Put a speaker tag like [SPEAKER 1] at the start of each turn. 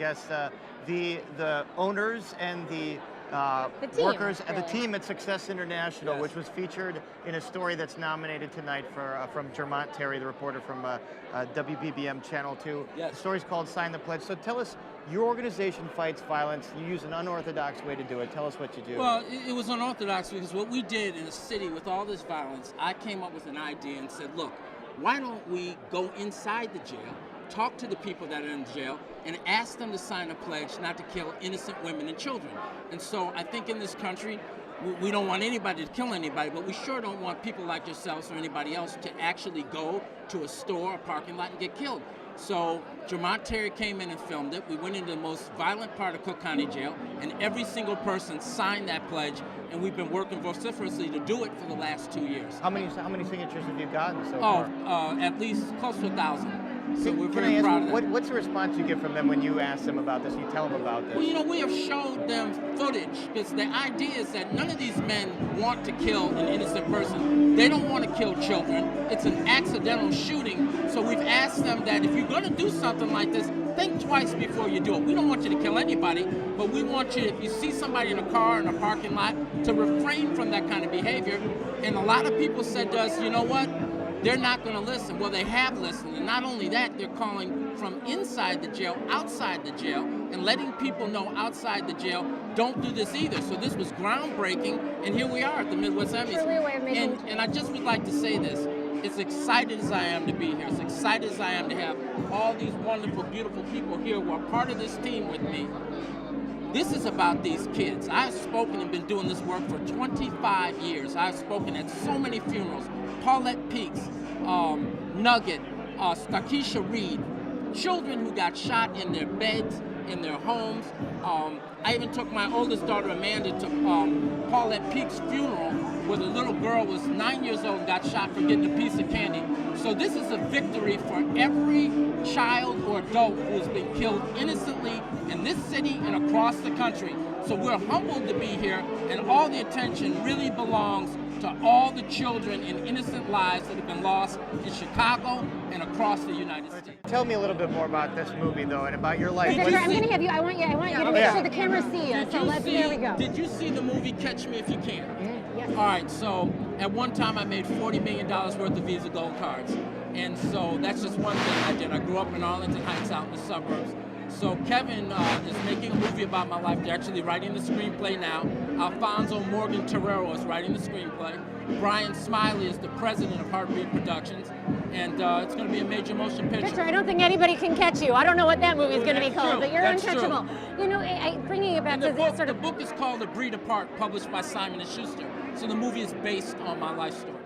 [SPEAKER 1] guess the owners and the workers and the team at Success International,
[SPEAKER 2] Yes.
[SPEAKER 1] which was featured in a story that's nominated tonight for from Jermont Terry, the reporter from WBBM Channel 2.
[SPEAKER 2] Yes.
[SPEAKER 1] The story's called Sign the Pledge. So tell us, your organization fights violence. You use an unorthodox way to do it. Tell us what you do.
[SPEAKER 2] Well, it was unorthodox because what we did in a city with all this violence, I came up with an idea and said, look, why don't we go inside the jail, talk to the people that are in jail, and ask them to sign a pledge not to kill innocent women and children. And so I think in this country, we don't want anybody to kill anybody, but we sure don't want people like yourselves or anybody else to actually go to a store, a parking lot, and get killed. So Jermont Terry came in and filmed it. We went into the most violent part of Cook County Jail, and every single person signed that pledge, and we've been working vociferously to do it for the last 2 years.
[SPEAKER 1] How many signatures have you gotten so far?
[SPEAKER 2] At least close to 1,000. So we're
[SPEAKER 1] Can
[SPEAKER 2] very
[SPEAKER 1] I ask
[SPEAKER 2] proud
[SPEAKER 1] you,
[SPEAKER 2] of that.
[SPEAKER 1] what's the response you get from them when you ask them about this, you tell them about this?
[SPEAKER 2] Well, you know, we have showed them footage because the idea is that none of these men want to kill an innocent person. They don't want to kill children. It's an accidental shooting. So we've asked them that if you're going to do something like this, think twice before you do it. We don't want you to kill anybody, but we want you, if you see somebody in a car in a parking lot, to refrain from that kind of behavior. And a lot of people said to us, you know what? They're not going to listen. Well, they have listened, and not only that, they're calling from inside the jail, outside the jail, and letting people know outside the jail, don't do this either. So this was groundbreaking, and here we are at the Midwest Emmys.
[SPEAKER 3] Truly a way of making...
[SPEAKER 2] And I just would like to say this. As excited as I am to be here, as excited as I am to have all these wonderful, beautiful people here who are part of this team with me, this is about these kids. I've spoken and been doing this work for 25 years. I've spoken at so many funerals. Paulette Peaks, Nugget, Stakisha Reed, children who got shot in their beds, in their homes. I even took my oldest daughter, Amanda, to Paulette Peaks' funeral where the little girl was 9 years old and got shot for getting a piece of candy. So this is a victory for every child or adult who's been killed innocently in this city and across the country. So we're humbled to be here, and all the attention really belongs to all the children and innocent lives that have been lost in Chicago and across the United States.
[SPEAKER 1] Tell me a little bit more about this movie, though, and about your life.
[SPEAKER 3] I'm going to have you. I want you to make sure the camera sees you. So there we go.
[SPEAKER 2] Did you see the movie Catch Me If You Can?
[SPEAKER 3] Yes.
[SPEAKER 2] All right. So at one time I made $40 million worth of Visa Gold cards, and so that's just one thing I did. I grew up in Arlington Heights, out in the suburbs. So Kevin is making a movie about my life. They're actually writing the screenplay now. Alfonso Morgan Terrero is writing the screenplay. Brian Smiley is the president of Heartbeat Productions, and it's going to be a major motion picture.
[SPEAKER 3] I don't think anybody can catch you. I don't know what that movie is going to be called, but you're
[SPEAKER 2] That's
[SPEAKER 3] untouchable.
[SPEAKER 2] True.
[SPEAKER 3] You know, bringing it back to this sort
[SPEAKER 2] The
[SPEAKER 3] of...
[SPEAKER 2] book is called A Breed Apart, published by Simon & Schuster. So the movie is based on my life story.